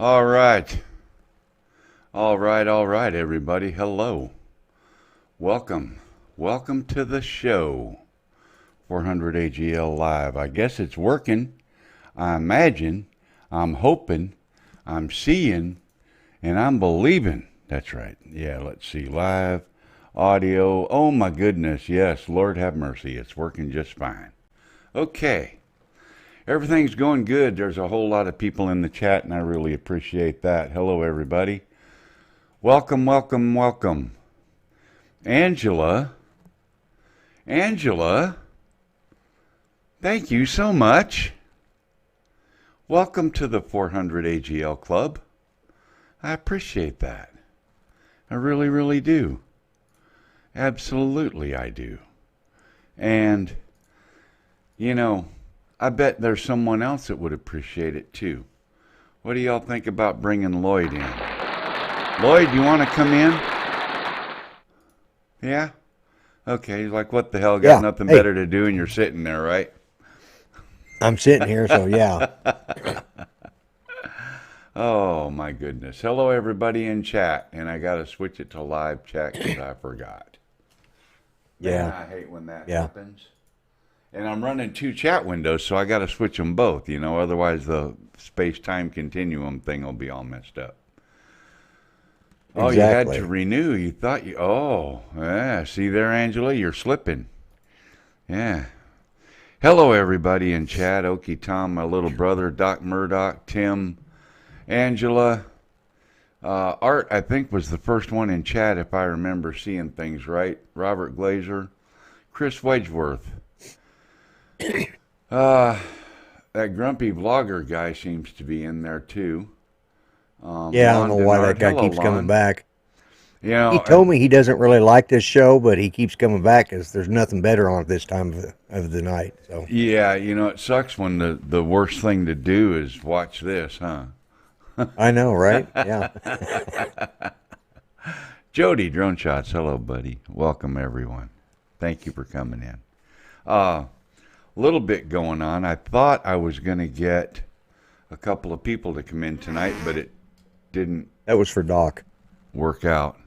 All right. All right, everybody. Hello. Welcome. Welcome to the show. 400 AGL Live. I guess it's working. I imagine. I'm hoping. I'm seeing. And I'm believing. That's right. Yeah, let's see. Live audio. Oh, my goodness. Yes, Lord have mercy. It's working just fine. Okay. Everything's going good. There's a whole lot of people in the chat, and I really appreciate that. Hello, everybody. Welcome, welcome, welcome. Angela, thank you so much. Welcome to the 400 AGL Club. I appreciate that. I really, really do. Absolutely, I do. And, you know, I bet there's someone else that would appreciate it too. What do y'all think about bringing Lloyd in? Lloyd, you want to come in? Yeah? Okay, like what the hell, got nothing better to do and you're sitting there, right? I'm sitting here, so yeah. Oh my goodness. Hello everybody in chat, and I got to switch it to live chat because I forgot. Yeah. Man, I hate when that happens. And I'm running two chat windows, so I got to switch them both, you know, otherwise the space-time continuum thing will be all messed up. Oh, exactly. You had to renew. You thought you... Oh, yeah. See there, Angela? You're slipping. Yeah. Hello, everybody in chat. Okie Tom, my little brother, Doc Murdoch, Tim, Angela. Art, I think, was the first one in chat, if I remember seeing things right. Robert Glazer. Chris Wedgeworth. That grumpy vlogger guy seems to be in there, too. Yeah, I don't know why that guy keeps coming back. You know, he told me he doesn't really like this show, but he keeps coming back because there's nothing better on at this time of the night. So yeah, you know, it sucks when the worst thing to do is watch this, huh? I know, right? Yeah. Jody Drone Shots, hello, buddy. Welcome, everyone. Thank you for coming in. Little bit going on. I thought I was going to get a couple of people to come in tonight, but it didn't. That was for Doc. Work out.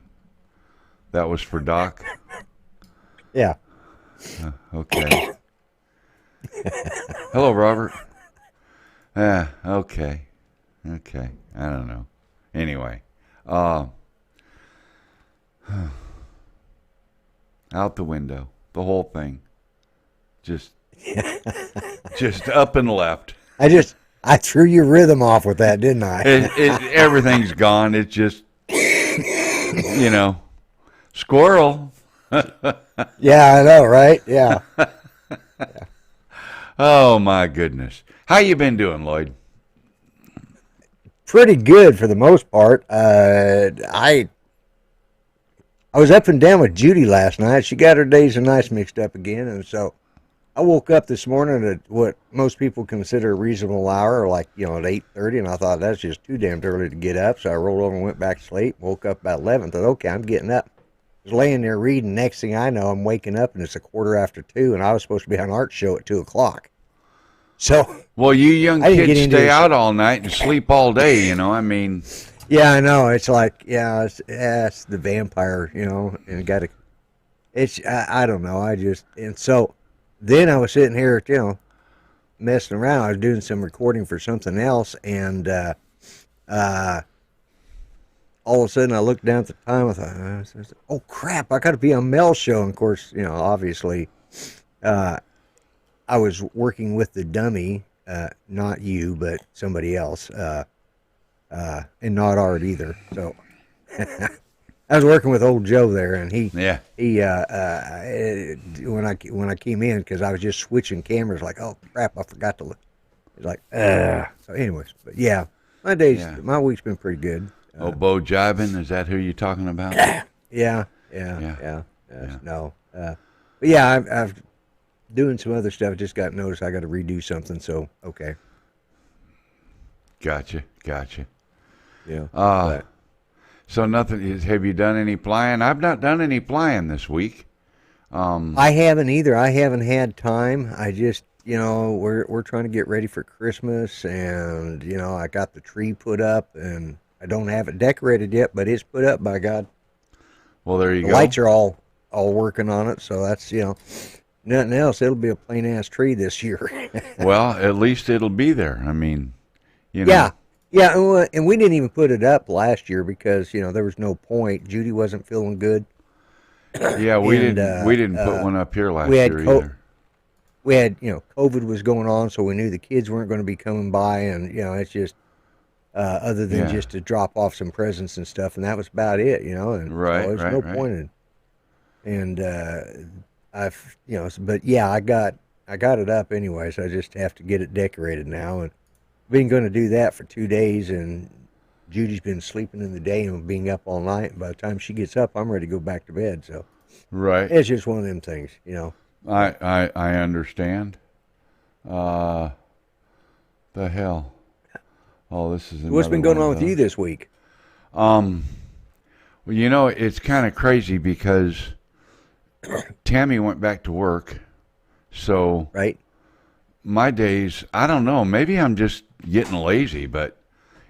That was for Doc? Yeah. Okay. Hello, Robert. Okay. Okay. I don't know. Anyway. Out the window. The whole thing. Just up and left. I threw your rhythm off with that, didn't I? Everything's gone. It's just, you know, squirrel. Yeah, I know, right? Yeah. Oh, my goodness. How you been doing, Lloyd? Pretty good for the most part. I was up and down with Judy last night. She got her days and nights mixed up again, and so I woke up this morning at what most people consider a reasonable hour, like, you know, at 8:30, and I thought that's just too damn early to get up, so I rolled over and went back to sleep, woke up about 11, thought, okay, I'm getting up. I was laying there reading, next thing I know, I'm waking up, and it's 2:15, and I was supposed to be on art show at 2 o'clock. So, well, you young kids stay out all night and sleep all day, you know, I mean. Yeah, I know, it's like, yeah, it's the vampire, you know, and I don't know, and so, then I was sitting here, you know, messing around. I was doing some recording for something else, and all of a sudden I looked down at the time. I thought, oh, crap, I got to be on Mel's show. And, of course, you know, obviously, I was working with the dummy, not you, but somebody else, and not Art either. So I was working with old Joe there, and when I came in, because I was just switching cameras, like, oh crap, I forgot to look. It's like, so anyways, but yeah, my week's been pretty good. Bo Jibin, is that who you're talking about? Yeah. No, but yeah, I've doing some other stuff. Just got noticed I got to redo something, so okay. Gotcha. Yeah. So nothing. Have you done any flying? I've not done any flying this week. I haven't either. I haven't had time. I just we're trying to get ready for Christmas, and I got the tree put up, and I don't have it decorated yet, but it's put up by God. Well, there you The go. lights are all working on it, so that's nothing else. It'll be a plain ass tree this year. Well, at least it'll be there. I mean, Yeah, yeah, and we didn't even put it up last year because there was no point. Judy wasn't feeling good. Yeah, we And didn't put one up here last we had year either. we had COVID was going on, so we knew the kids weren't going to be coming by, and it's just other than Yeah. just to drop off some presents and stuff, and that was about it, and Right, so there's right, no right. point in. And I've but yeah, I got it up anyways. I just have to get it decorated now, and been going to do that for 2 days, and Judy's been sleeping in the day and being up all night. And by the time she gets up, I'm ready to go back to bed. So Right. it's just one of them things. I understand. The hell. Oh, this is What's been another going one on of with you those. this week? Well, it's kind of crazy because Tammy went back to work, so Right? my days, I don't know, maybe I'm just getting lazy, but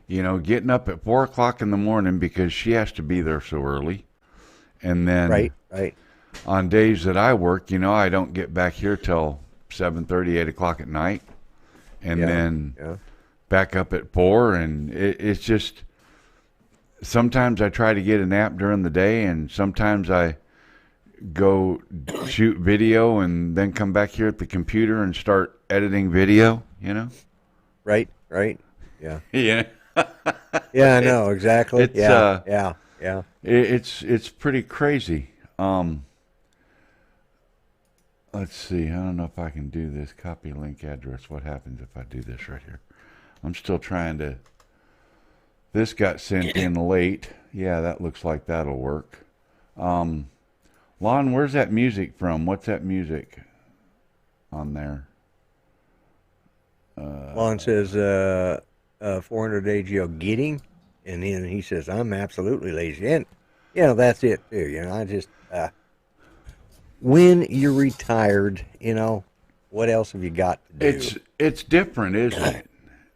getting up at 4 o'clock in the morning because she has to be there so early, and then Right? Right? on days that I work, I don't get back here till 7:30, 8 o'clock at night, and Yeah. then Yeah. back up at 4, and it's just sometimes I try to get a nap during the day, and sometimes I go shoot video and then come back here at the computer and start editing video. Right? Right? Yeah. Yeah. Yeah, I know exactly. It's Yeah. Yeah. Yeah. it's pretty crazy. Let's see. I don't know if I can do this. Copy link address. What happens if I do this right here? I'm still trying to. This got sent in late. Yeah, that looks like that'll work. Lon, where's that music from? What's that music on there? Lon says 400 AGL getting, and then he says I'm absolutely lazy, and that's it too. I just when you're retired, what else have you got to do? It's different, isn't it?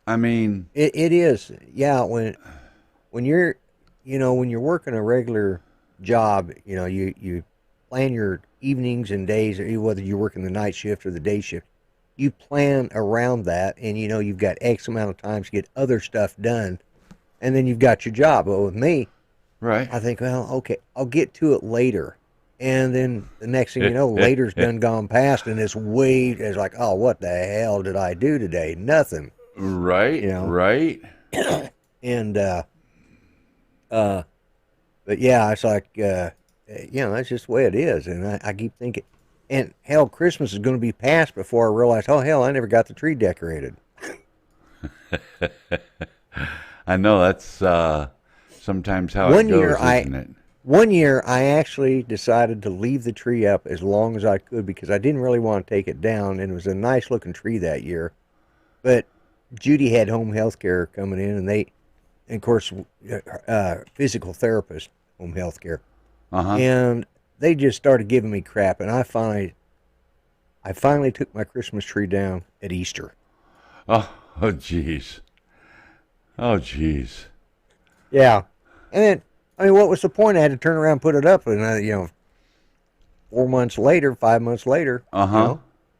I mean, It is, yeah. When you're when you're working a regular job, you plan your evenings and days, whether you're working the night shift or the day shift. You plan around that, and you've got X amount of time to get other stuff done, and then you've got your job. But with me, right? I think, well, okay, I'll get to it later. And then the next thing you know, later's done gone past, and it's like, oh, what the hell did I do today? Nothing. Right, right. And but yeah, it's like that's just the way it is. And I keep thinking, and hell, Christmas is going to be past before I realize, oh hell, I never got the tree decorated. I know that's sometimes how One it goes, year isn't it? One year, I actually decided to leave the tree up as long as I could because I didn't really want to take it down, and it was a nice looking tree that year. But Judy had home health care coming in, and of course, physical therapist home health care, and they just started giving me crap, and I finally took my Christmas tree down at Easter. Oh, jeez. Oh, jeez. Yeah, and then. I mean, what was the point? I had to turn around and put it up, and 4 months later, 5 months later.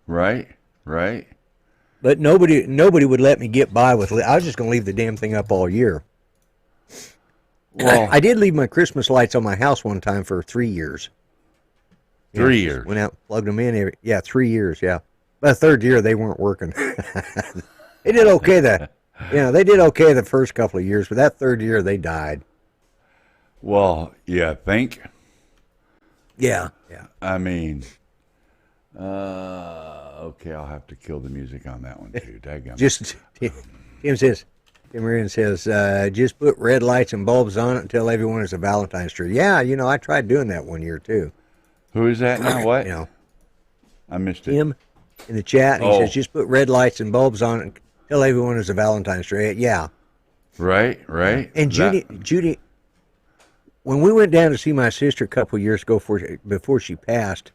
Right, right. But nobody would let me get by with. I was just going to leave the damn thing up all year. Well, I did leave my Christmas lights on my house one time for 3 years. 3 years. Went out, plugged them in. 3 years. Yeah, but the third year they weren't working. They did okay. They did okay the first couple of years, but that third year they died. Well, yeah, think. Yeah. I mean, okay, I'll have to kill the music on that one too. Daggum. Tim Marion says, just put red lights and bulbs on it and tell everyone it's a Valentine's tree. Yeah, I tried doing that one year too. Who is that now? What? I missed it. Tim in the chat, he says, just put red lights and bulbs on it and tell everyone it's a Valentine's tree. Yeah. Right. And Judy, when we went down to see my sister a couple of years ago before she passed,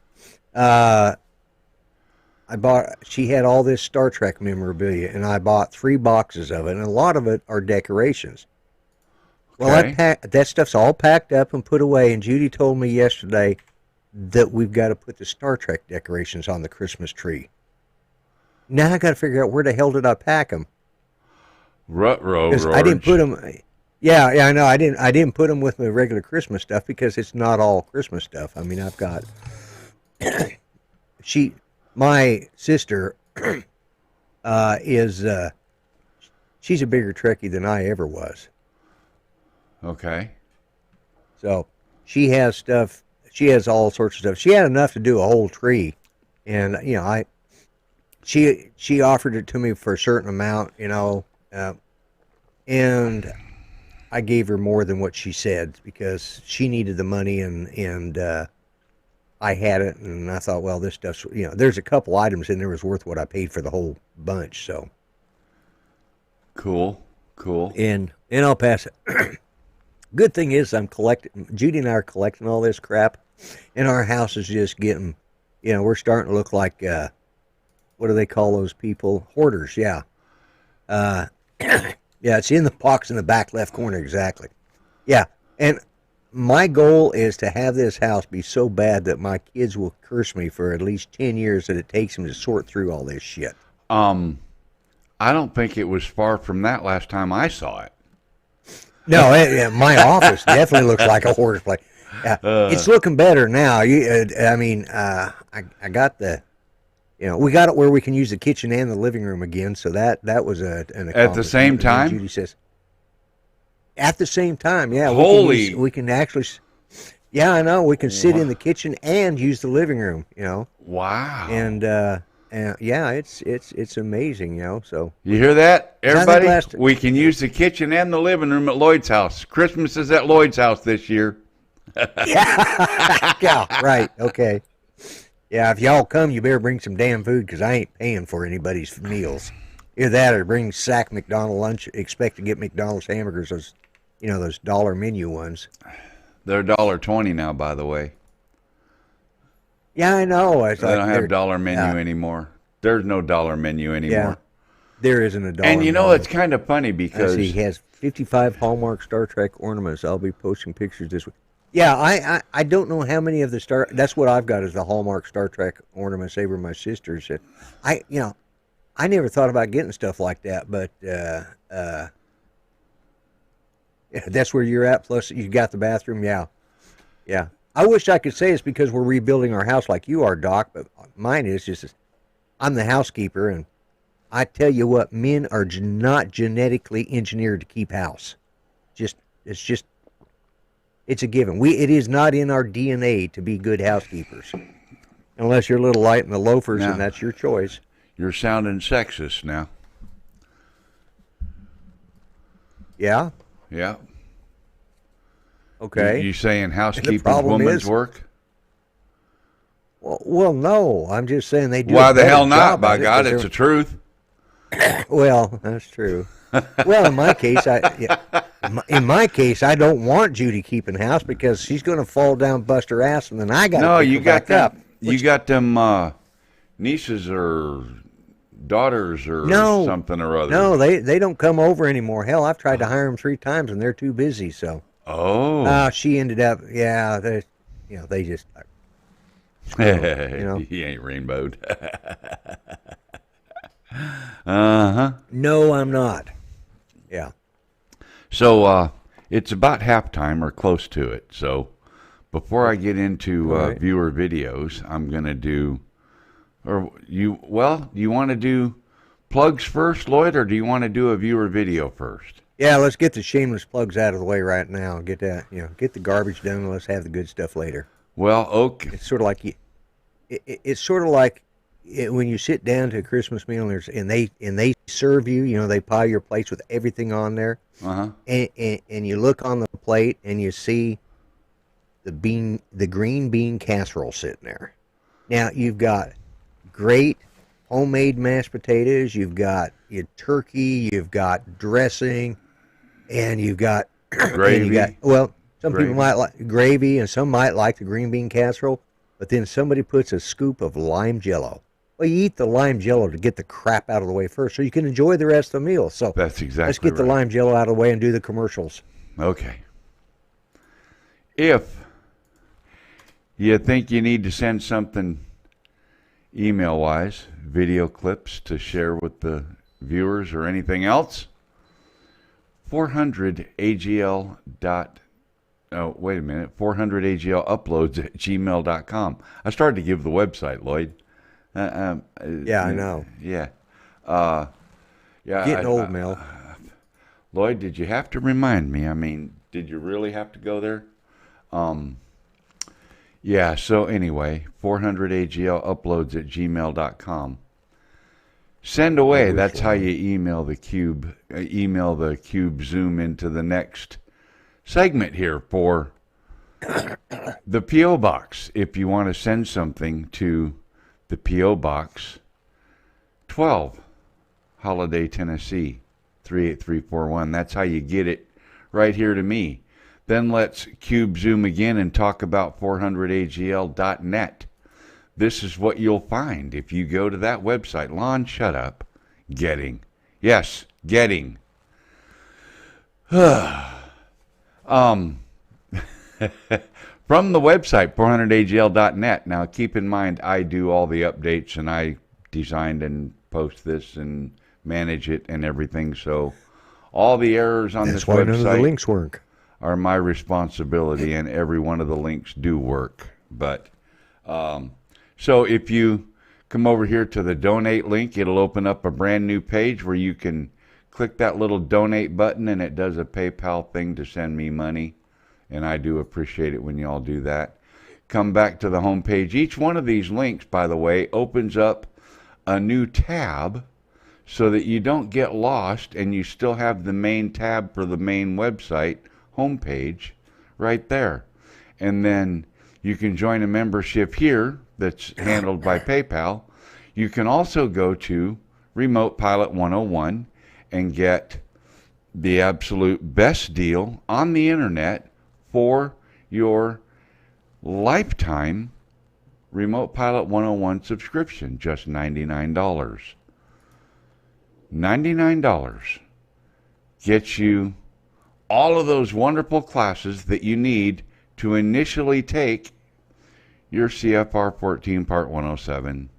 She had all this Star Trek memorabilia, and I bought 3 boxes of it, and a lot of it are decorations. Well, Okay. that stuff's all packed up and put away, and Judy told me yesterday that we've got to put the Star Trek decorations on the Christmas tree. Now I got to figure out where the hell did I pack them? Because I didn't put them. Yeah, I know. I didn't put them with my regular Christmas stuff because it's not all Christmas stuff. I mean, I've got my sister is she's a bigger Trekkie than I ever was. Okay. So she has stuff. She has all sorts of stuff. She had enough to do a whole tree, and she offered it to me for a certain amount, and I gave her more than what she said because she needed the money, and I had it, and I thought, well, this stuff's, there's a couple items in there was worth what I paid for the whole bunch. So cool. And I'll pass it. Good thing is Judy and I are collecting all this crap, and our house is just getting, we're starting to look like, what do they call those people? Hoarders, yeah. Yeah, it's in the box in the back left corner, exactly. Yeah, and my goal is to have this house be so bad that my kids will curse me for at least 10 years that it takes them to sort through all this shit. I don't think it was far from that last time I saw it. No, my office definitely looks like a hoarder's place. It's looking better now. I got the, we got it where we can use the kitchen and the living room again. So that was an accomplishment. At the same time? Judy says. At the same time, yeah. Holy! We can actually. Yeah, I know. We can sit in the kitchen and use the living room. Wow. And yeah, it's amazing. So you hear that, everybody? Last... We can use the kitchen and the living room at Lloyd's house. Christmas is at Lloyd's house this year. Yeah, right. Okay. Yeah, if y'all come, you better bring some damn food because I ain't paying for anybody's meals. Either that or bring sack McDonald's lunch. Expect to get McDonald's hamburgers, those dollar menu ones. They're $1.20 now, by the way. Yeah, I know. They don't have dollar menu anymore. There's no dollar menu anymore. Yeah, there isn't a dollar And menu. it's kind of funny because he has 55 Hallmark Star Trek ornaments. I'll be posting pictures this week. Yeah, I don't know how many of the that's what I've got is the Hallmark Star Trek ornaments. They were my sister's. I never thought about getting stuff like that, but that's where you're at. Plus, you got the bathroom. Yeah. I wish I could say it's because we're rebuilding our house like you are, Doc, but mine is just I'm the housekeeper, and I tell you what, men are not genetically engineered to keep house. It's a given. It is not in our DNA to be good housekeepers, unless you're a little light in the loafers, and that's your choice. You're sounding sexist now. Yeah? Yeah. Okay. You saying housekeeping woman's work? Well, no. I'm just saying they do. Why the hell not? By God, it's the truth. Well, that's true. Well, in my case, I don't want Judy keeping house because she's going to fall down, bust her ass, and then I got to pick her back up. You got them nieces or daughters or something or other. No, they don't come over anymore. Hell, I've tried to hire them 3 times, and they're too busy. So. Oh. She ended up. Yeah, they just. He ain't rainbowed. Uh-huh. No, I'm not. Yeah. So it's about halftime or close to it. So before I get into viewer videos, I'm going to do, you want to do plugs first, Lloyd, or do you want to do a viewer video first? Yeah, let's get the shameless plugs out of the way right now. Get that, get the garbage done, and let's have the good stuff later. Well, okay. It's sort of like when you sit down to a Christmas meal and they serve you, they pile your plates with everything on there. Uh-huh. And you look on the plate and you see the green bean casserole sitting there. Now you've got great homemade mashed potatoes, you've got your turkey, you've got dressing, and you've got gravy. Some people might like gravy, and some might like the green bean casserole. But then somebody puts a scoop of lime jello. Well, you eat the lime jello to get the crap out of the way first, so you can enjoy the rest of the meal. So That's exactly let's get the right. lime jello out of the way and do the commercials. Okay. If you think you need to send something email-wise, video clips to share with the viewers or anything else, 400AGL. Oh, wait a minute. 400AGL uploads at gmail.com. I started to give the website, Lloyd. Yeah, I know. Yeah. Getting old, Mel. Lloyd, did you have to remind me? I mean, did you really have to go there? Yeah, so anyway, 400AGL uploads at gmail.com. Send away. That's how you email the cube. Email the cube Zoom into the next segment here for the P.O. Box. If you want to send something to the P.O. Box 12, Holiday, Tennessee, 38341. That's how you get it right here to me. Then let's cube Zoom again and talk about 400agl.net. This is what you'll find if you go to that website. Lon, shut up. Getting. Yes, getting. From the website, 400agl.net. Now, keep in mind, I do all the updates, and I designed and post this and manage it and everything. So all the errors on this That's why none of the website links work. are my responsibility, and every one of the links do work. But so if you come over here to the donate link, it'll open up a brand new page where you can click that little donate button, and it does a PayPal thing to send me money. And I do appreciate it when y'all do that. Come back to the home page. Each one of these links, by the way, opens up a new tab so that you don't get lost and you still have the main tab for the main website homepage right there. And then you can join a membership here that's handled by PayPal. You can also go to Remote Pilot 101 and get the absolute best deal on the internet for your lifetime Remote Pilot 101 subscription, just $99. $99 gets you all of those wonderful classes that you need to initially take your CFR 14 Part 107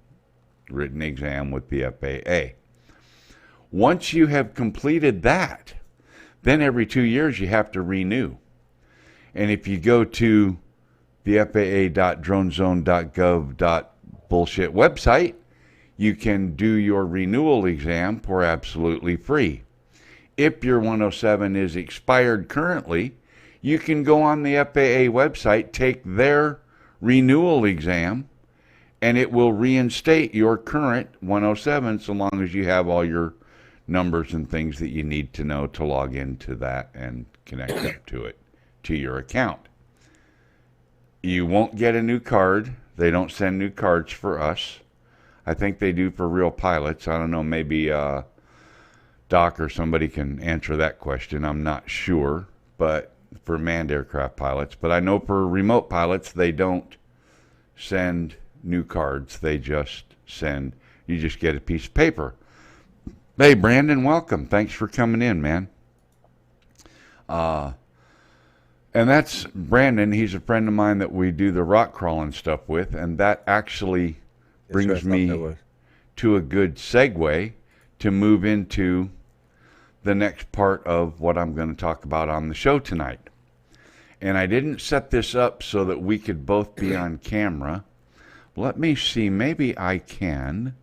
written exam with the FAA. Once you have completed that, then every 2 years you have to renew. And if you go to the FAA.dronezone.gov.bullshit website, you can do your renewal exam for absolutely free. If your 107 is expired currently, you can go on the FAA website, take their renewal exam, and it will reinstate your current 107 so long as you have all your numbers and things that you need to know to log into that and connect up to it, to your account. You won't get a new card. They don't send new cards for us. I think they do for real pilots. I don't know, maybe Doc or somebody can answer that question. I'm not sure, but for manned aircraft pilots. But I know for remote pilots, they don't send new cards. They just send, you just get a piece of paper. Hey, Brandon, welcome. Thanks for coming in, man. And that's Brandon. He's a friend of mine that we do the rock crawling stuff with, and that actually brings me to a good segue to move into the next part of what I'm going to talk about on the show tonight. And I didn't set this up so that we could both be on camera. Let me see. Maybe I can.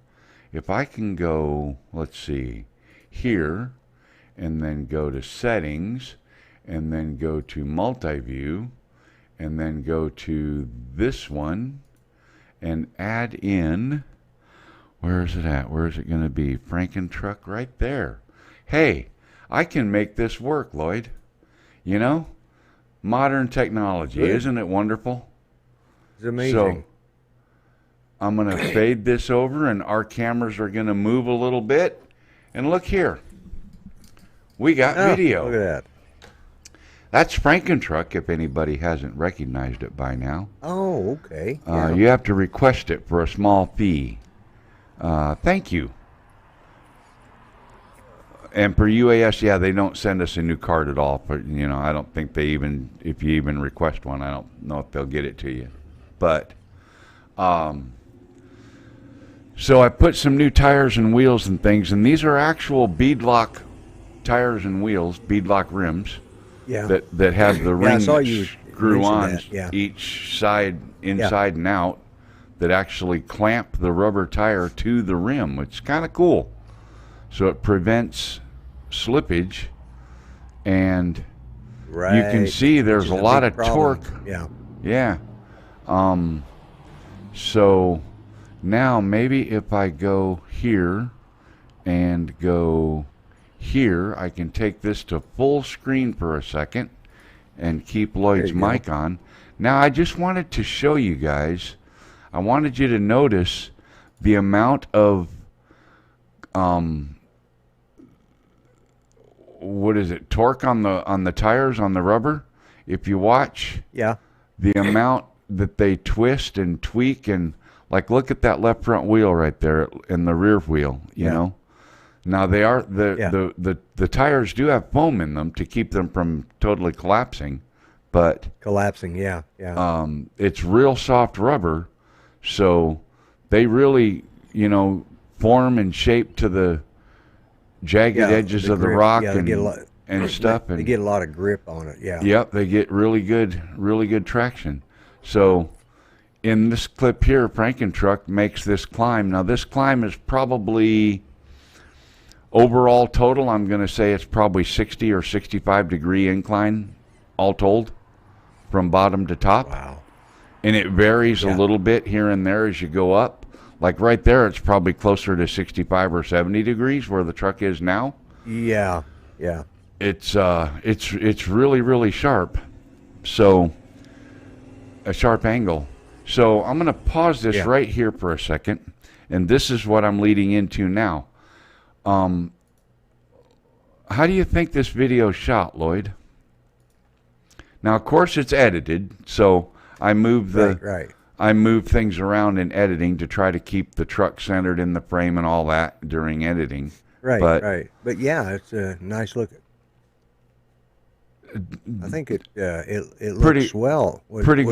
If I can go, let's see, here, and then go to settings, and then go to multi-view, and then go to this one, and add in, where is it at? Where is it going to be? Frankentruck right there. Hey, I can make this work, Lloyd. You know, modern technology, Good. Isn't it wonderful? It's amazing. So I'm going to fade this over, and our cameras are going to move a little bit. And look here. We got video. Look at that. That's Frankentruck, if anybody hasn't recognized it by now. Oh, okay. Yeah. You have to request it for a small fee. Thank you. And per UAS, yeah, they don't send us a new card at all. But I don't think they even, if you even request one, I don't know if they'll get it to you. But, so I put some new tires and wheels and things, and these are actual beadlock tires and wheels, beadlock rims. Yeah. That have the ring screw on yeah. each side, inside Yeah. and out, that actually clamp the rubber tire to the rim. It's kind of cool. So it prevents slippage, and Right. you can see there's a lot of problem. torque. Yeah. Yeah. So now maybe if I go here and go here, I can take this to full screen for a second and keep Lloyd's mic on. Now I just wanted to show you guys, I wanted you to notice the amount of what is it, torque on the tires, on the rubber. If you watch, Yeah. the amount that they twist and tweak, and like look at that left front wheel right there and the rear wheel, you know. Now they are the tires do have foam in them to keep them from totally collapsing, but Collapsing. Yeah. Yeah. it's real soft rubber, so they really, form and shape to the jagged edges of the rock and stuff. They get a lot of grip on it. Yeah. Yep, they get really good traction. So in this clip here, Frankentruck makes this climb. Now this climb is probably, overall total, I'm going to say it's probably 60 or 65 degree incline, all told, from bottom to top. Wow. And it varies a little bit here and there as you go up. Like right there, it's probably closer to 65 or 70 degrees where the truck is now. Yeah. Yeah. It's really, really sharp. So, a sharp angle. So I'm going to pause this right here for a second, and this is what I'm leading into now. How do you think this video shot, Lloyd? Now, of course, it's edited, so I move I move things around in editing to try to keep the truck centered in the frame and all that during editing. Right. But yeah, it's a nice look. I think it looks well. Pretty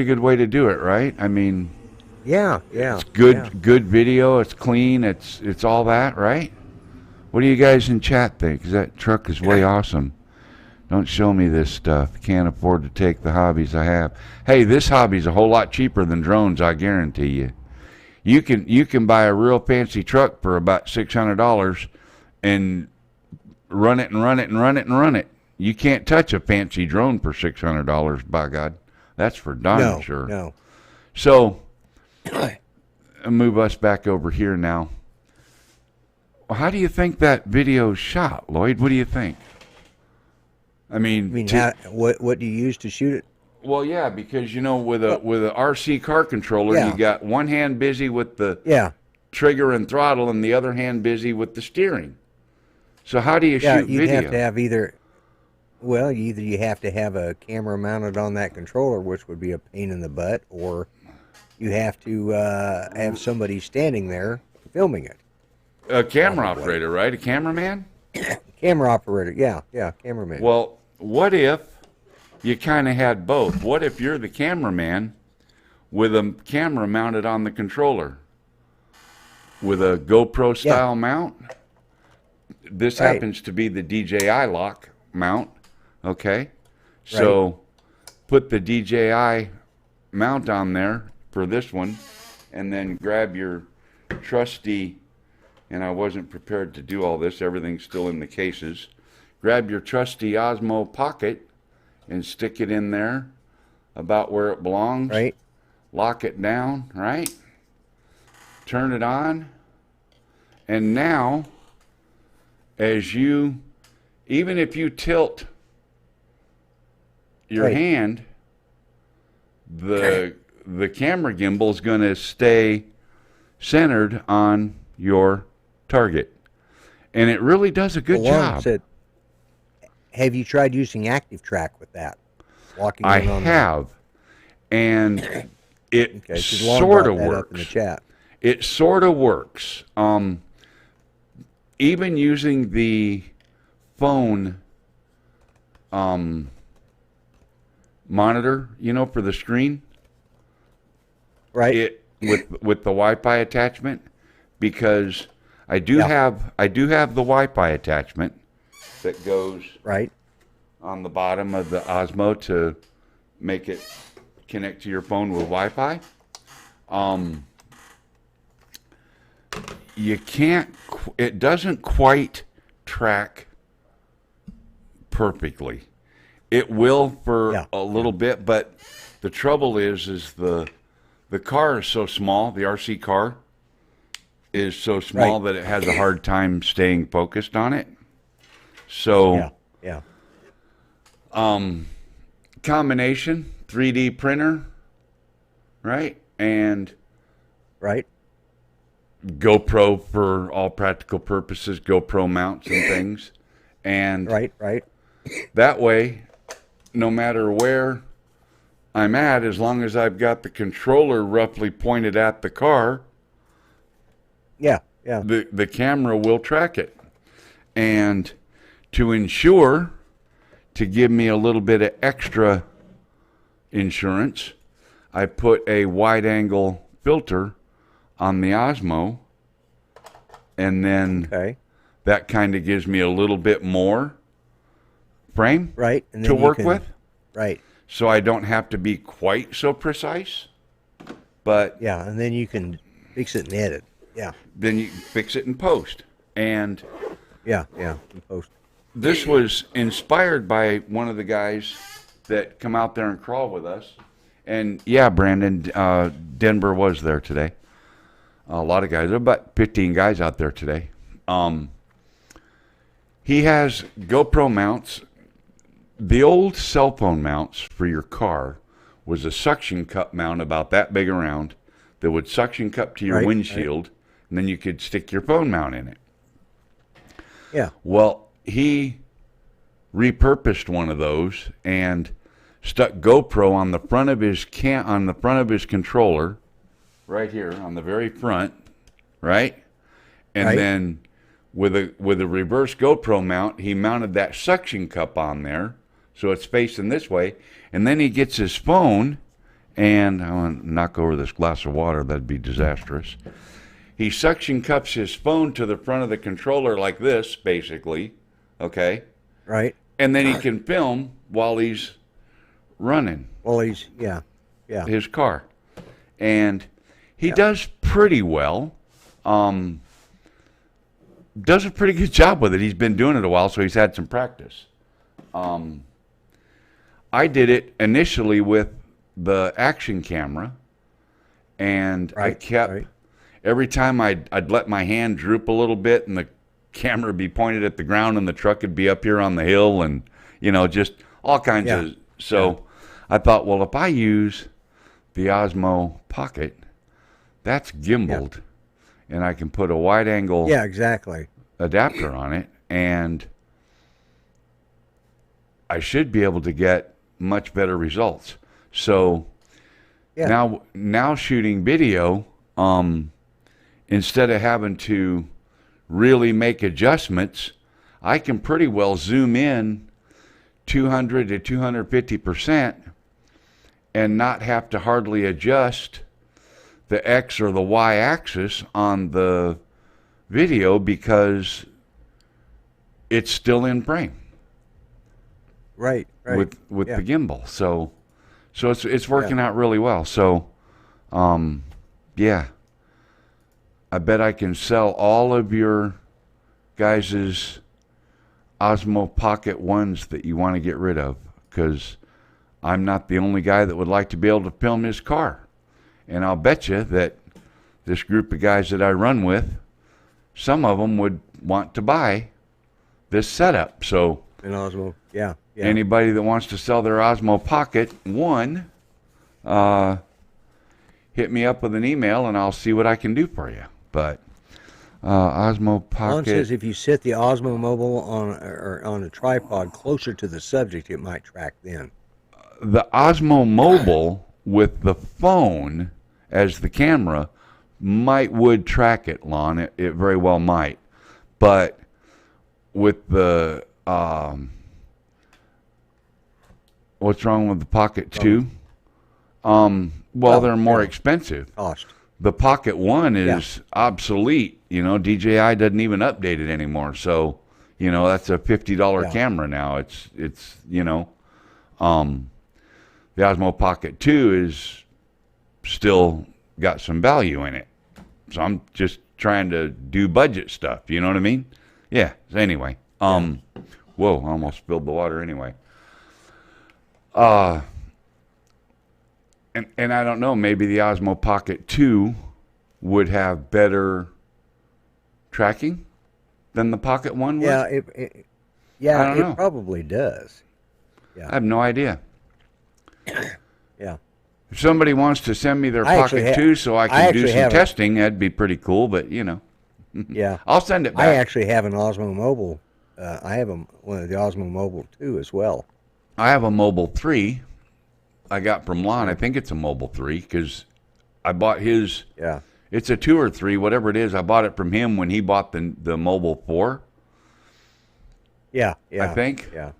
good way to do it, right? I mean, yeah. It's good video. It's clean. It's all that, right? What do you guys in chat think? 'Cause that truck is way awesome. Don't show me this stuff. Can't afford to take the hobbies I have. Hey, this hobby's a whole lot cheaper than drones, I guarantee you. You can buy a real fancy truck for about $600 and run it. You can't touch a fancy drone for $600, by God. That's for darn sure. No. So, I'll move us back over here now. How do you think that video shot, Lloyd? What do you think? I mean, what do you use to shoot it? Well, yeah, because with a RC car controller, you got one hand busy with the trigger and throttle, and the other hand busy with the steering. So how do you shoot video? You'd have to have either you have to have a camera mounted on that controller, which would be a pain in the butt, or you have to have somebody standing there filming it. A camera operator, right? A cameraman? Camera operator, yeah, cameraman. Well, what if you kind of had both? What if you're the cameraman with a camera mounted on the controller with a GoPro style mount? This happens to be the DJI lock mount, okay? So put the DJI mount on there for this one, and then grab your trusty, and I wasn't prepared to do all this, everything's still in the cases. Grab your trusty Osmo Pocket and stick it in there about where it belongs. Right. Lock it down, right? Turn it on. And now, even if you tilt your hand, the camera gimbal is going to stay centered on your target. And it really does a good job. Have you tried using Active Track with that? I have. And it sort of works. In the chat. It sort of works. Even using the phone monitor, you know, for the screen, Right. it with the Wi-Fi attachment, because I do have the Wi-Fi attachment that goes Right. on the bottom of the Osmo to make it connect to your phone with Wi-Fi. You can't, it doesn't quite track perfectly. It will for a little bit, but the trouble is the car is so small, the RC car is so small that it has a hard time staying focused on it. So combination 3D printer, right? And GoPro for all practical purposes, GoPro mounts and things. And that way, no matter where I'm at, as long as I've got the controller roughly pointed at the car, the camera will track it. And to ensure, to give me a little bit of extra insurance, I put a wide angle filter on the Osmo, and then that kind of gives me a little bit more frame and then to work with. So I don't have to be quite so precise. But and then you can fix it and edit. Then you fix it in post. And in post. this was inspired by one of the guys that come out there and crawl with us. And Brandon, Denver was there today. A lot of guys, there are about 15 guys out there today. He has GoPro mounts. The old cell phone mounts for your car was a suction cup mount about that big around that would suction cup to your windshield, and then you could stick your phone mount in it. Well, he repurposed one of those and stuck GoPro on the front of his controller, right here on the very front, right? And then with a reverse GoPro mount, he mounted that suction cup on there, so it's facing this way. And then he gets his phone, and I want to knock over this glass of water. That'd be disastrous. He suction cups his phone to the front of the controller like this, basically, okay? And then he can film while he's running. His car. And he does pretty well. Does a pretty good job with it. He's been doing it a while, so he's had some practice. I did it initially with the action camera, and I kept every time I'd let my hand droop a little bit, and the camera would be pointed at the ground, and the truck would be up here on the hill, and just all kinds of. So I thought, well, if I use the Osmo Pocket, that's gimbaled, and I can put a wide angle adapter on it, and I should be able to get much better results. So now shooting video, instead of having to really make adjustments, I can pretty well zoom in 200 to 250% and not have to hardly adjust the X or the Y axis on the video because it's still in frame. With the gimbal. So it's working out really well. So I bet I can sell all of your guys' Osmo Pocket ones that you want to get rid of, because I'm not the only guy that would like to be able to film his car. And I'll bet you that this group of guys that I run with, some of them would want to buy this setup. So an Osmo, anybody that wants to sell their Osmo Pocket one, hit me up with an email and I'll see what I can do for you. But Osmo Pocket. Lon says if you set the Osmo Mobile on a tripod closer to the subject, it might track then. The Osmo Mobile with the phone as the camera would track it, Lon. It very well might. But with the what's wrong with the Pocket 2? Well, they're more expensive. Cost. The Pocket 1 is obsolete. You know, DJI doesn't even update it anymore. So, you know, that's a $50 camera now. It's you know, the Osmo Pocket 2 is still got some value in it. So I'm just trying to do budget stuff. You know what I mean? Yeah. So anyway, whoa, I almost spilled the water anyway. And I don't know, maybe the Osmo Pocket 2 would have better tracking than the Pocket 1 would? Yeah, I don't know. It probably does. Yeah. I have no idea. Yeah. If somebody wants to send me their Pocket 2 so I can do some testing, that'd be pretty cool, but you know. Yeah. I'll send it back. I actually have an Osmo Mobile. I have one of the Osmo Mobile 2 as well. I have a Mobile 3 I got from Lon. I think it's a Mobile 3 because I bought his. Yeah. It's a 2 or 3, whatever it is. I bought it from him when he bought the Mobile 4. Yeah. I think. Yeah.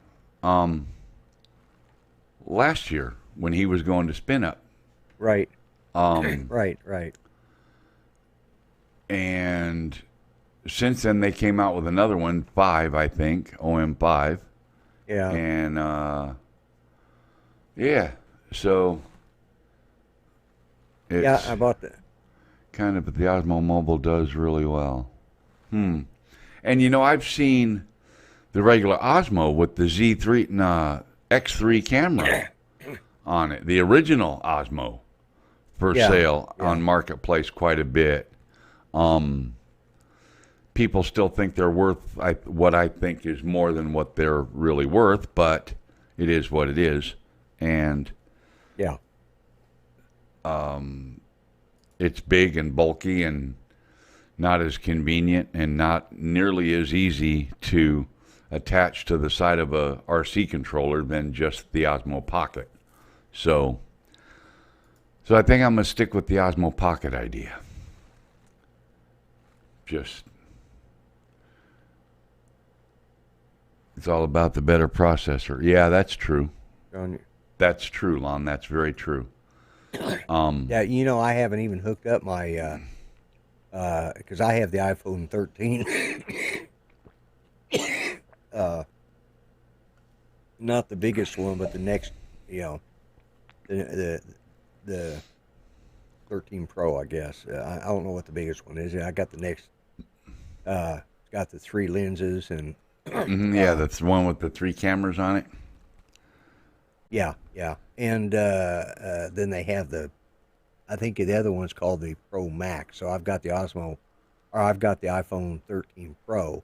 Last year when he was going to Spin Up. Right. Right. And since then they came out with another one, 5, I think, OM5. Yeah. And yeah, so it's I bought that. kind of, but the Osmo Mobile does really well. And you know, I've seen the regular Osmo with the Z3 X3 camera on it, the original Osmo, for sale on Marketplace quite a bit. People still think they're worth what I think is more than what they're really worth, but it is what it is. And it's big and bulky and not as convenient and not nearly as easy to attach to the side of a RC controller than just the Osmo Pocket. So I think I'm going to stick with the Osmo Pocket idea. It's all about the better processor. Yeah, that's true. That's true, Lon. That's very true. Yeah, you know, I haven't even hooked up my, because I have the iPhone 13. Not the biggest one, but the next, you know, the 13 Pro, I guess. I don't know what the biggest one is. I got the next, it's got the 3 lenses and. That's the one with the 3 cameras on it. Yeah. And then they have I think the other one's called the Pro Max. So I've got the I've got the iPhone 13 Pro,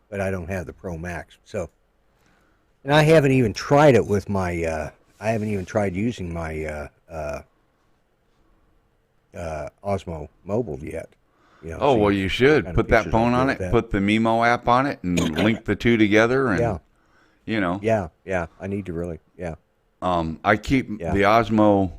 but I don't have the Pro Max. So, and I haven't even tried it with my, I haven't even tried using my Osmo Mobile yet. You know, well, you should put that phone on it, put the Mimo app on it, and link the two together. And, you know. Yeah. I need to really, I keep the Osmo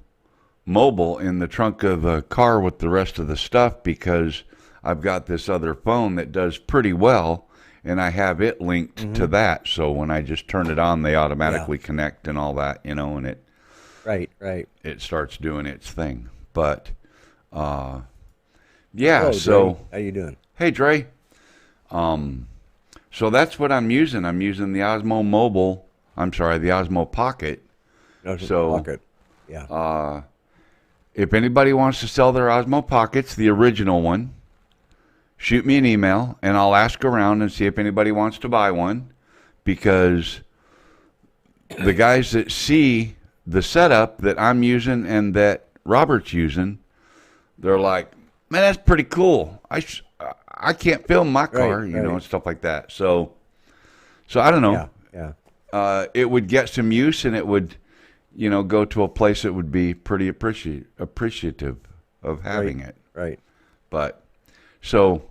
Mobile in the trunk of the car with the rest of the stuff because I've got this other phone that does pretty well, and I have it linked to that. So when I just turn it on, they automatically connect and all that, you know, and it it starts doing its thing. But Hello, so Dre. How you doing? Hey, Dre. So that's what I'm using. I'm using the Osmo Mobile. I'm sorry, the Osmo Pocket. Pocket. Yeah. If anybody wants to sell their Osmo Pockets, the original one, shoot me an email, and I'll ask around and see if anybody wants to buy one, because the guys that see the setup that I'm using and that Robert's using, they're like, man, that's pretty cool. I can't film my car, you know, and stuff like that. So I don't know. Yeah. It would get some use, and it would, you know, go to a place that would be pretty appreciative of having it. Right. But so,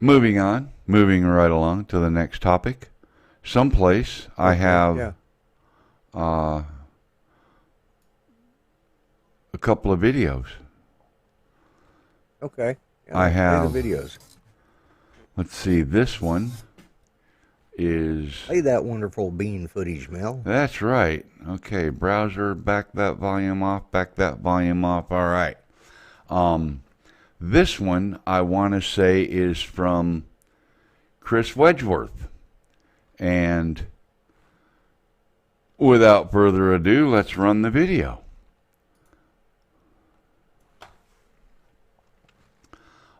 moving right along to the next topic. Someplace I have a couple of videos Okay. Yeah, I play have, the videos. let's see, this one is, Play that wonderful bean footage, Mel. that's right. Okay, browser, back that volume off, back that volume off. All right. This one, I want to say, is from Chris Wedgeworth. And without further ado, let's run the video.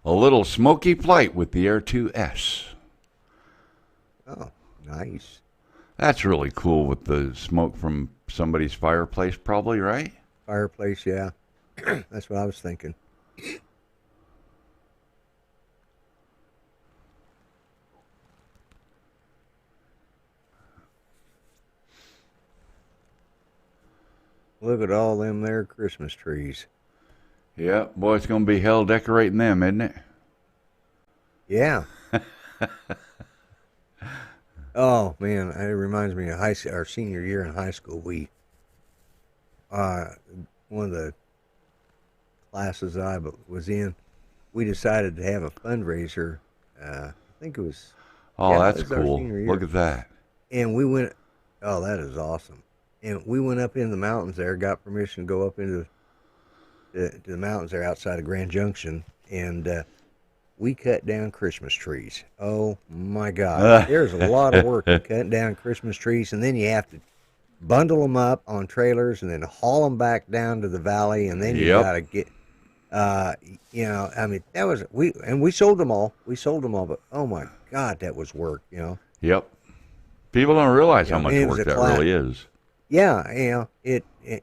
A little smoky flight with the Air 2S. Oh, nice. That's really cool with the smoke from somebody's fireplace, probably, right? Fireplace, yeah. That's what I was thinking. Look at all them there Christmas trees. Yeah, boy, it's going to be hell decorating them, isn't it? Yeah. Oh man, it reminds me of our senior year in high school. We, one of the classes I was in, we decided to have a fundraiser. I think it was. Oh, Yeah, that's it was our cool. senior year. Look at that. And we went. Oh, that is awesome. And we went up in the mountains there. Got permission to go up into the mountains there outside of Grand Junction, and we cut down Christmas trees. Oh my God, there's a lot of work in cutting down Christmas trees, and then you have to bundle them up on trailers and then haul them back down to the valley, and then you Yep. gotta get, you know, I mean, that was we sold them all. We sold them all, but oh my God, that was work, you know. Yep. People don't realize Yeah, how much and it was work a that class. really is. Yeah, you know,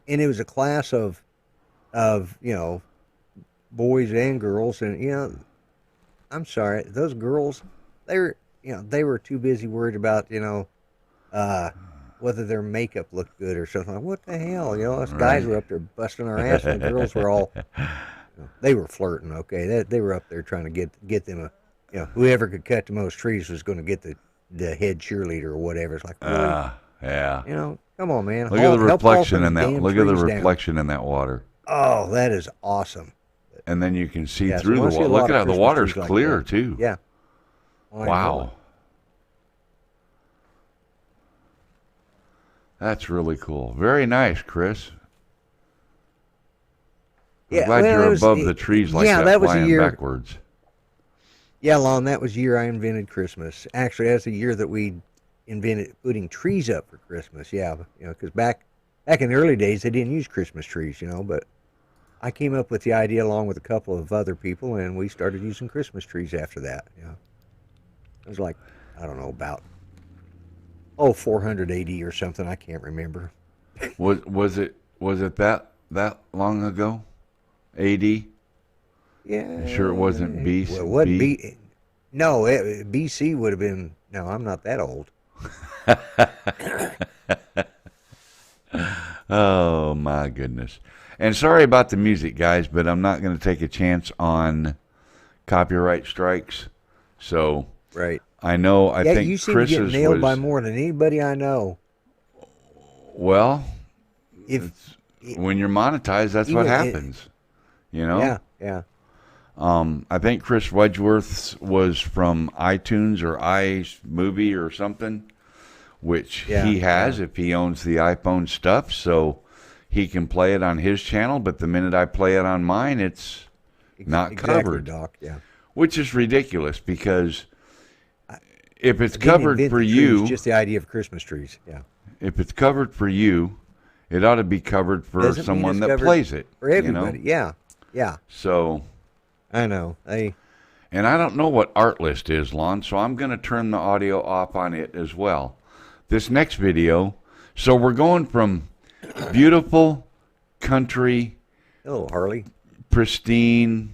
and it was a class of you know, boys and girls, and you know, I'm sorry, those girls, they were too busy worried about, you know, whether their makeup looked good or something. Like, what the hell, you know, us guys Right. were up there busting our ass, and the girls were all, they were flirting. Okay, they were up there trying to get them a, you know, whoever could cut the most trees was going to get the head cheerleader or whatever. It's like, really? Yeah. You know, come on, man. Look at the Help haul reflection some in that. damn Look at the trees down. reflection in that water. Oh, that is awesome. And then you can see Yeah, so through I the see a water. lot Look of at how the Christmas water's trees like clear, that. too. Yeah. Oh, I know it. Wow. That's really cool. Very nice, Chris. I'm Yeah, glad well, you're it was- above the trees like yeah, that, that was a flying year- backwards. Yeah, Lon, that was the year I invented Christmas. Actually, that's the year that we invented putting trees up for Christmas. Yeah, you know, because back in the early days, they didn't use Christmas trees, you know, but I came up with the idea along with a couple of other people, and we started using Christmas trees after that. You know, it was like, I don't know, about 400 AD or something. I can't remember. Was it that long ago? AD? Yeah. You sure it wasn't BC? Well, it wasn't No, BC would have been. No, I'm not that old. Oh my goodness. And sorry about the music, guys, but I'm not going to take a chance on copyright strikes. So Right. I know I Yeah, think you seem Chris's to get nailed was by more than anybody I know. well, If when you're monetized, that's what Even it- happens. You know? yeah. I think Chris Wedgeworth's was from iTunes or iMovie or something, which Yeah, he has if he owns the iPhone stuff, so he can play it on his channel. But the minute I play it on mine, it's not Exactly, covered, Doc. Yeah. which is ridiculous because if it's Didn't covered invent for the trees, you, just the idea of Christmas trees. Yeah. if it's covered for you, it ought to be covered for Doesn't mean someone it's that covered plays it. For you know? everybody. Yeah. Yeah. So. I know. And I don't know what Artlist is, Lon, so I'm going to turn the audio off on it as well. This next video, so we're going from beautiful country, Hello, Harley. pristine,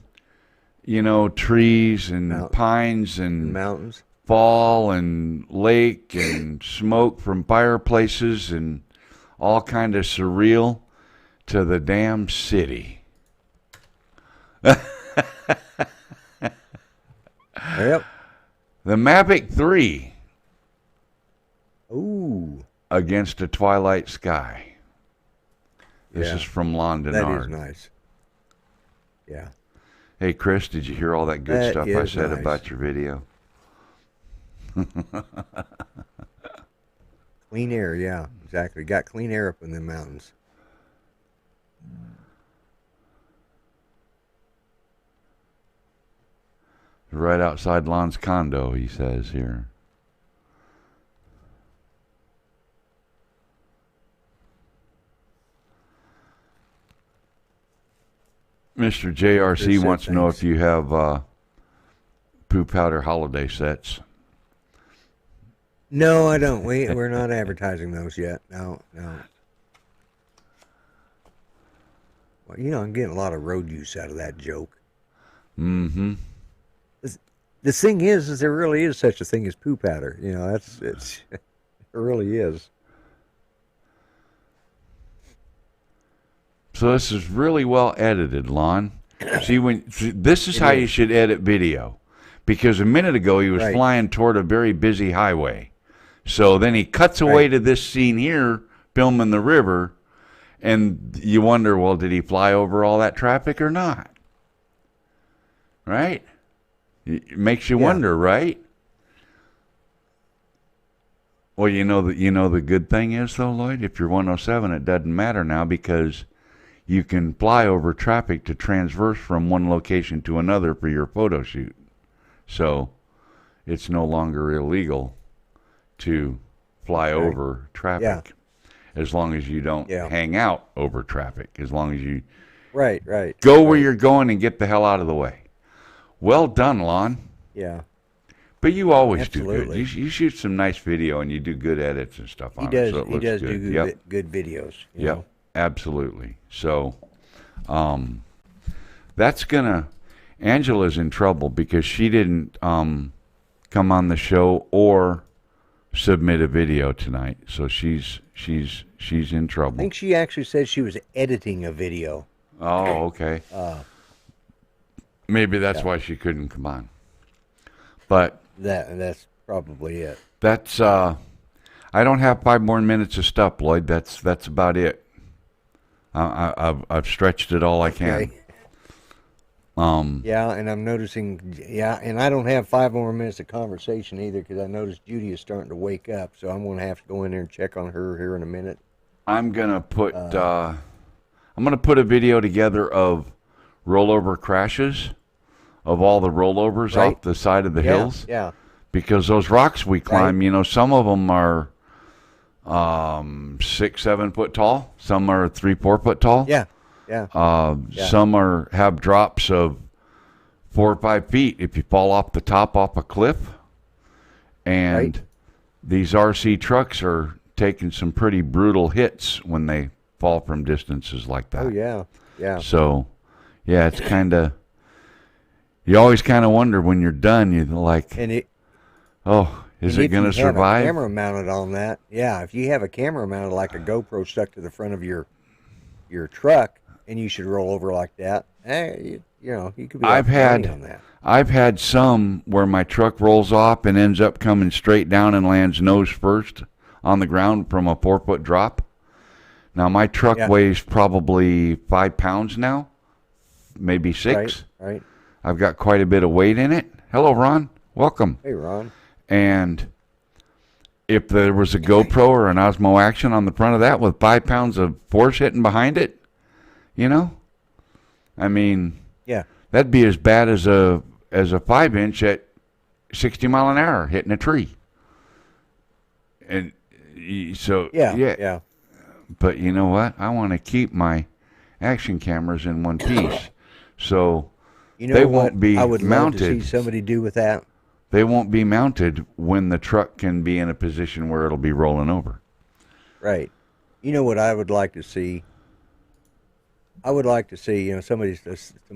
you know, trees and Mountain. pines and Mountains. fall and lake and smoke from fireplaces and all kind of surreal to the damn city. Yep. The Mavic 3 Ooh. against a twilight sky. This Yeah. is from Lon That Denard. is nice. Yeah. Hey, Chris, did you hear all that good That stuff I is said nice. about your video? Clean air, yeah, exactly. Got clean air up in the mountains. Right outside Lon's condo, he says here. Mr. JRC wants to know if you have poo powder holiday sets. No, I don't. We're not advertising those yet. No. Well, I'm getting a lot of road use out of that joke. Mm-hmm. The thing is there really is such a thing as poo powder. It really is. So this is really well edited, Lon. This is how you should edit video, because a minute ago he was flying toward a very busy highway. So then he cuts away to this scene here, filming the river, and you wonder, well, did he fly over all that traffic or not? Right? It makes you wonder, right? Well, the good thing is though, Lloyd, if you're 107, it doesn't matter now, because you can fly over traffic to transverse from one location to another for your photo shoot. So it's no longer illegal to fly over traffic, as long as you don't hang out over traffic, as long as you go where you're going and get the hell out of the way. Well done, Lon. Yeah. But you always do good. You shoot some nice video and you do good edits and stuff on it. So it looks he does good. do good videos. You know? Absolutely. So that's Angela's in trouble because she didn't come on the show or submit a video tonight. So she's in trouble. I think she actually said she was editing a video. Oh, okay. Maybe that's why she couldn't come on. But that's probably it. That's I don't have 5 more minutes of stuff, Lloyd. That's about it. I've stretched it all I can. And I'm noticing, and I don't have 5 more minutes of conversation either, because I noticed Judy is starting to wake up, so I'm going to have to go in there and check on her here in a minute. I'm gonna put a video together of rollover crashes of all the rollovers off the side of the hills. Yeah. Because those rocks we climb, some of them are 6-7 foot tall. Some are 3-4 foot tall. Yeah. Some have drops of 4 or 5 feet if you fall off the top off a cliff. And these RC trucks are taking some pretty brutal hits when they fall from distances like that. Oh, yeah. So, it's kind of, you always kind of wonder when you're done, you're like, is it going to survive? If you have a camera mounted on that, if you have a camera mounted like a GoPro stuck to the front of your truck, and you should roll over like that, you could be on that. I've had some where my truck rolls off and ends up coming straight down and lands nose first on the ground from a 4-foot drop. Now my truck weighs probably 5 pounds now, maybe 6. Right. I've got quite a bit of weight in it. Hello, Ron. Welcome. Hey, Ron. And if there was a GoPro or an Osmo Action on the front of that with 5 pounds of force hitting behind it, I mean, that'd be as bad as a 5-inch at 60 mile an hour hitting a tree. And so, yeah. But you know what? I want to keep my action cameras in one piece. So they won't be I would mounted. love to see somebody do with that. They won't be mounted when the truck can be in a position where it'll be rolling over. Right. You know what I would like to see? I would like to see, some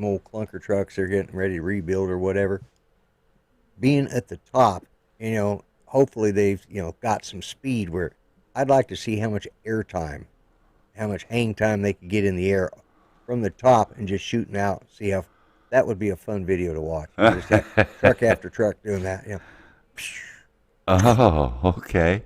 old clunker trucks they're getting ready to rebuild or whatever, being at the top, hopefully they've, got some speed where I'd like to see how much air time, how much hang time they could get in the air from the top and just shooting out. See how that would be a fun video to watch. Just have truck after truck doing that. Oh, okay.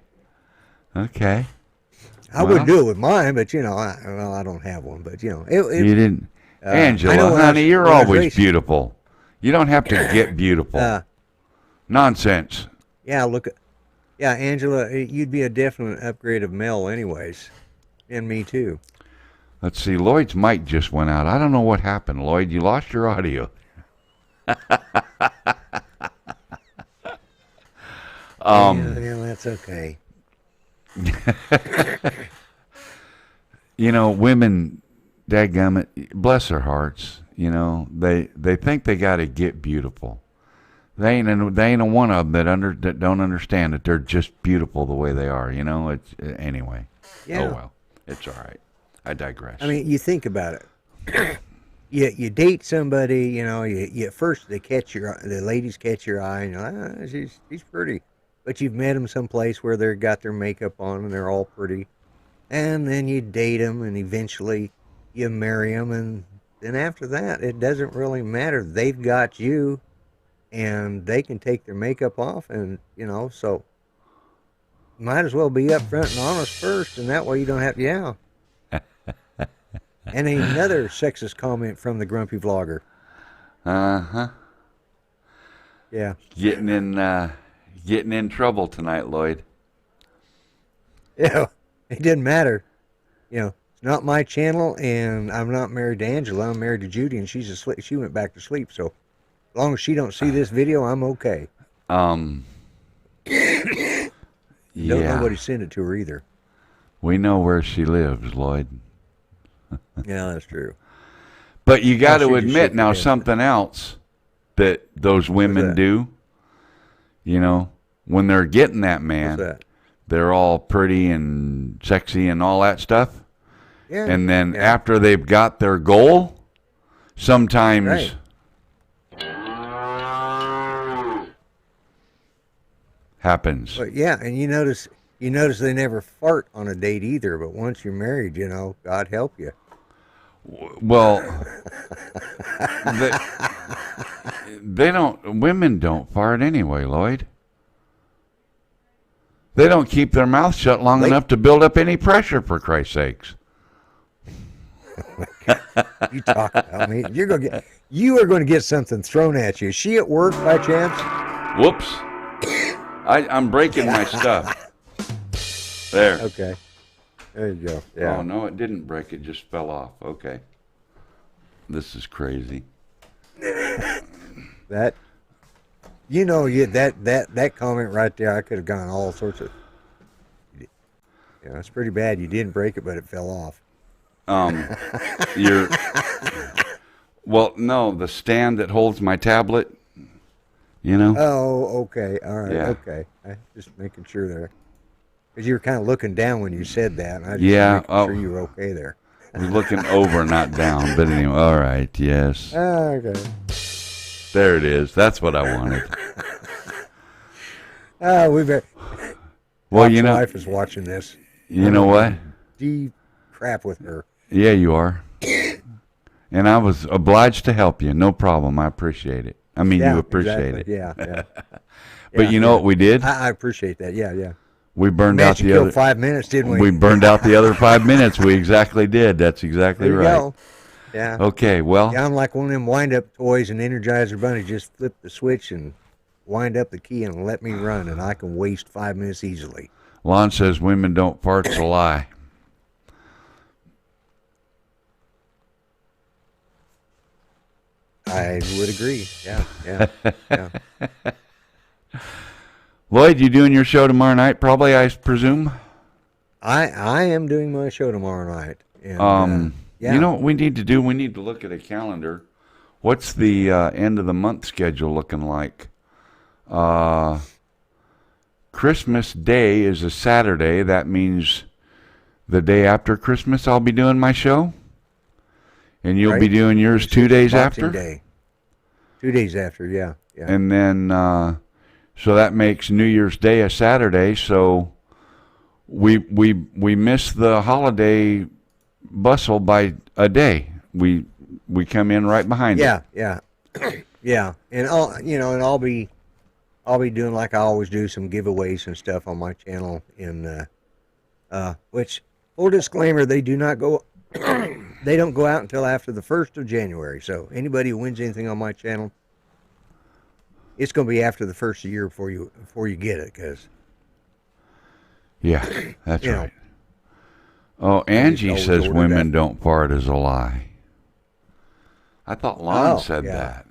I wouldn't do it with mine, but I don't have one. But you didn't. Angela, honey, you're when I was always racing- beautiful. You don't have to get beautiful. Nonsense. Yeah, yeah, Angela, you'd be a definite upgrade of Mel, anyways, and me too. Let's see. Lloyd's mic just went out. I don't know what happened, Lloyd. You lost your audio. Yeah, that's okay. You know, women, dadgummit, bless their hearts. You know, they think they got to get beautiful. They ain't a one of them that don't understand that they're just beautiful the way they are. You know, it's anyway. Yeah. Oh well, it's all right. I digress. I mean, you think about it. You date somebody, you know, you first the ladies catch your eye, and you're like, she's pretty. But you've met them someplace where they've got their makeup on and they're all pretty. And then you date them and eventually you marry them. And then after that, it doesn't really matter. They've got you and they can take their makeup off. And, you know, so might as well be upfront and honest first. And that way you don't have, yeah. And another sexist comment from the grumpy vlogger. Uh-huh. Yeah. Getting in trouble tonight, Lloyd. Yeah, it didn't matter. You know, it's not my channel, and I'm not married to Angela. I'm married to Judy, and she's asleep. She went back to sleep, so as long as she don't see this video, I'm okay. Yeah. Don't nobody send it to her either. We know where she lives, Lloyd. Yeah, that's true. But you got to she just admit shook now her head. something else that those women that? do. You know, when they're getting that man, What's that? they're all pretty and sexy and all that stuff. Yeah. And then yeah. after they've got their goal, sometimes Right. happens. But yeah, and you notice they never fart on a date either. But once you're married, you know, God help you. Well, women don't fart anyway, Lloyd. They don't keep their mouth shut long enough to build up any pressure, for Christ's sakes. You talk about me. You are going to get something thrown at you. Is she at work by chance? Whoops. I'm breaking my stuff. There. Okay. There you go. Yeah. Oh, no, it didn't break. It just fell off. Okay. This is crazy. That, you know, that comment right there, I could have gone all sorts of. Yeah, it's pretty bad. You didn't break it, but it fell off. Well, no, the stand that holds my tablet, you know? Oh, okay. All right. Yeah. Okay. I just making sure there. Because you were kind of looking down when you said that. And I just Yeah, making sure you were okay there. I was looking over, not down. But anyway, all right, yes. Okay. There it is. That's what I wanted. We better. Well, Doc's you know, wife is watching this. you know what? Crap with her. Yeah, you are. And I was obliged to help you. No problem. I appreciate it. I mean, Yeah, you appreciate exactly. it. Yeah, yeah. But Yeah, you know what we did? I appreciate that. Yeah, yeah. We burned Man, out you the killed other 5 minutes, didn't we? We burned out the other 5 minutes. We exactly did. That's exactly There you right. go. Yeah. Okay, well, Yeah, I'm like one of them wind-up toys and Energizer Bunny. Just flip the switch and wind up the key and let me run, and I can waste 5 minutes easily. Lon says women don't fart's a lie. I would agree. Yeah, yeah, yeah. Lloyd, you doing your show tomorrow night? Probably, I presume. I am doing my show tomorrow night. And, yeah. You know what we need to do? We need to look at a calendar. What's the end of the month schedule looking like? Christmas Day is a Saturday. That means the day after Christmas I'll be doing my show. And you'll be doing yours 2 days Boxing after? Day. 2 days after, yeah. Yeah. And then, so that makes New Year's Day a Saturday. So we miss the holiday bustle by a day. We come in right behind it. Yeah, yeah, yeah. And I'll be doing like I always do, some giveaways and stuff on my channel. In which, full disclaimer, they do not go they don't go out until after the 1st of January. So anybody who wins anything on my channel, it's going to be after the first of the year before you get it, because Yeah, that's right. Oh, Angie says women don't fart is a lie. I thought Lon said that.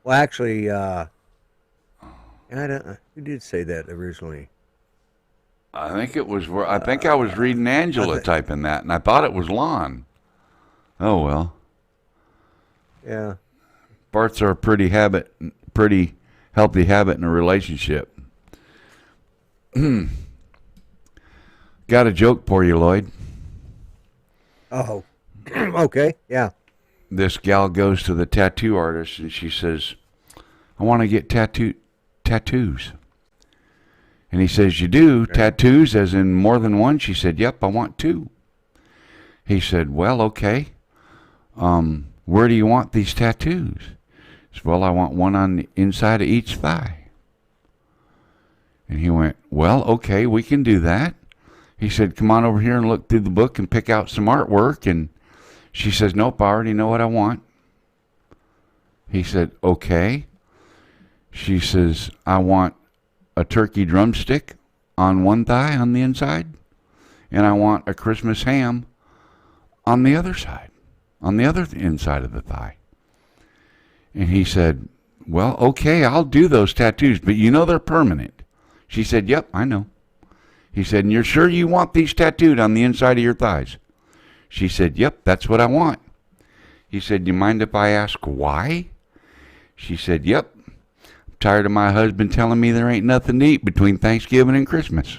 Well, actually, I don't. Who did say that originally? I think it was. I think I was reading Angela typing that, and I thought it was Lon. Oh well. Yeah. Farts are a pretty healthy habit in a relationship. Got a joke for you, Lloyd. Oh, okay, yeah. This gal goes to the tattoo artist and she says, I want to get tattoos. And he says, you do? Okay. Tattoos as in more than one? She said, yep, I want 2. He said, well, okay. Where do you want these tattoos? He said, well, I want one on the inside of each thigh. And he went, well, okay, we can do that. He said, come on over here and look through the book and pick out some artwork. And she says, nope, I already know what I want. He said, okay. She says, I want a turkey drumstick on one thigh on the inside, and I want a Christmas ham on the other side, on the other inside of the thigh. And he said, well, okay, I'll do those tattoos, but you know they're permanent. She said, yep, I know. He said, and you're sure you want these tattooed on the inside of your thighs? She said, yep, that's what I want. He said, do you mind if I ask why? She said, yep. I'm tired of my husband telling me there ain't nothing to eat between Thanksgiving and Christmas.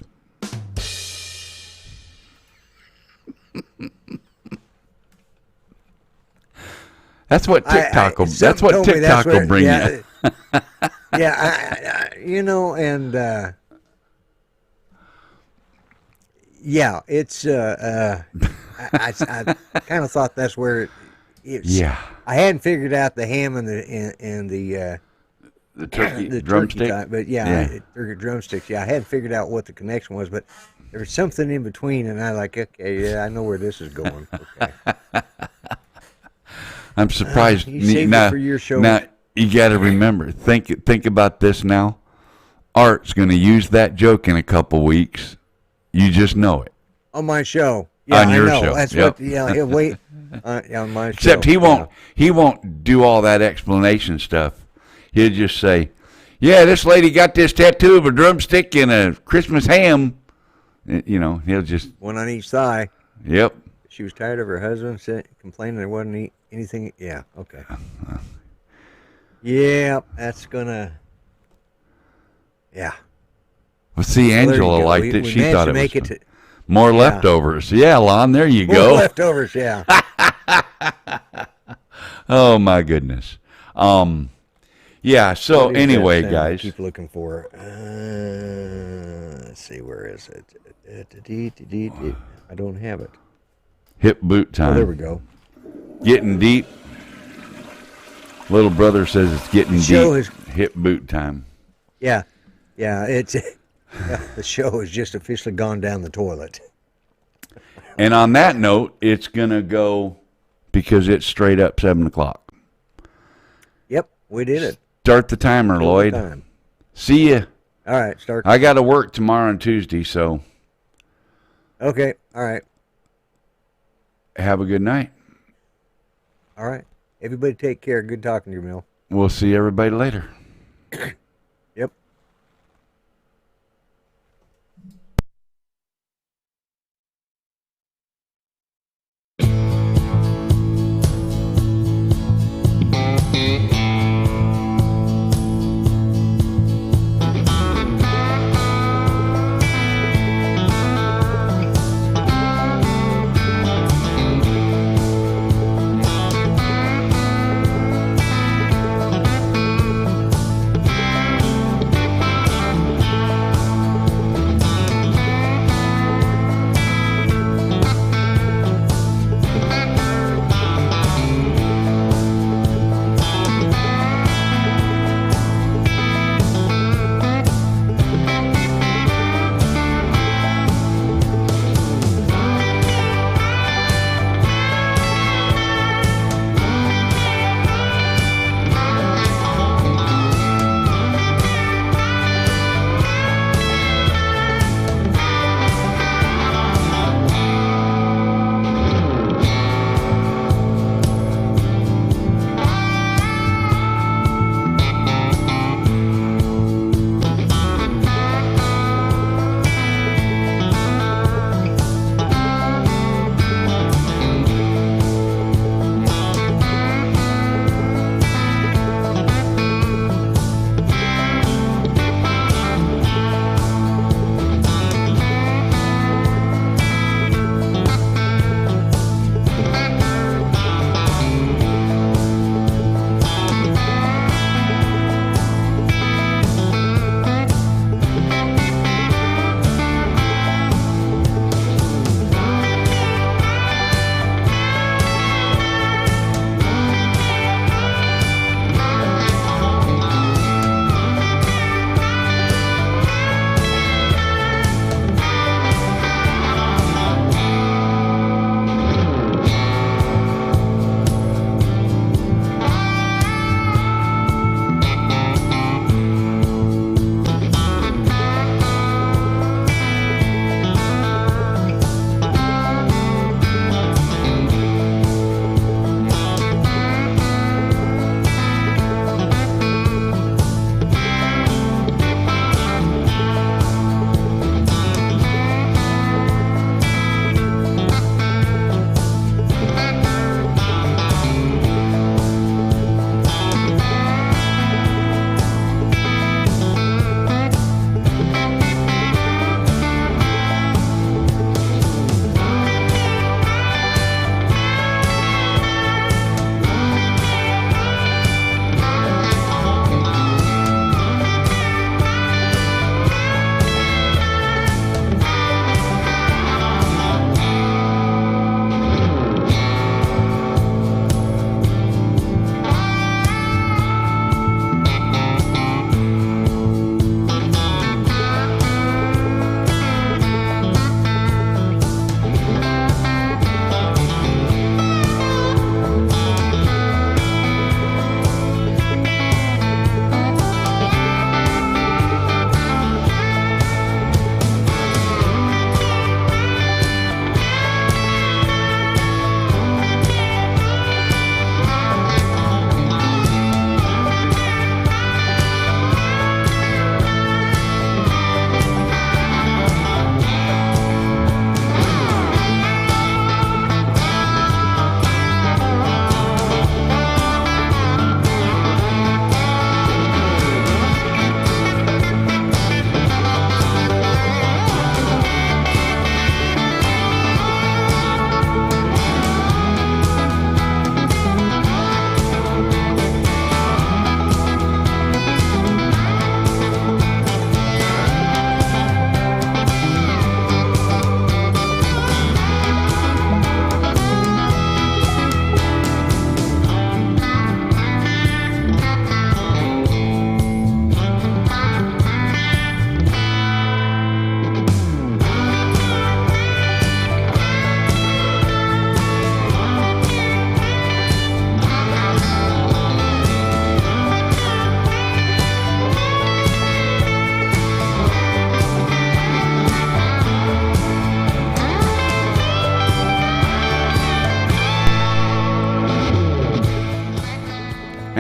That's what TikTok will. That's what TikTok will bring you. Yeah, you know, and yeah, it's. I kind of thought that's where it's. Yeah. I hadn't figured out the ham and the turkey drumstick, but turkey drumsticks. Yeah, I hadn't figured out what the connection was, but there was something in between, and I like, okay, yeah, I know where this is going. Okay. I'm surprised. You saved it for your show. Now you got to remember. Think about this now. Art's going to use that joke in a couple weeks. You just know it. On my show. Yeah, on your show. That's what. Yeah, he'll wait. On my show. Except he won't. Yeah. He won't do all that explanation stuff. He'll just say, "Yeah, this lady got this tattoo of a drumstick and a Christmas ham." You know, he'll just one on each thigh. Yep. She was tired of her husband complaining there wasn't anything. Yeah. Okay. Yeah, that's gonna. Yeah. Well, see, Angela liked it. She thought it was more leftovers. Yeah, Lon, there you go. More leftovers, yeah. Oh, my goodness. Yeah, so anyway, guys. Keep looking for. Let's see, where is it? I don't have it. Hip boot time. Oh, there we go. Getting deep. Little brother says it's getting deep. Hip boot time. Yeah. Yeah, it's the show has just officially gone down the toilet. And on that note, it's gonna go because it's straight up 7:00. Yep, we did it. Start the timer, Lloyd. See ya. All right, start. I got to work tomorrow and Tuesday, so. Okay. All right. Have a good night. All right. Everybody take care. Good talking to you, Mill. We'll see everybody later. Yep.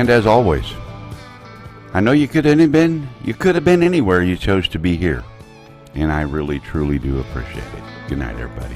And as always, I know you could have been anywhere. You chose to be here, and I really truly do appreciate it. Good night, everybody.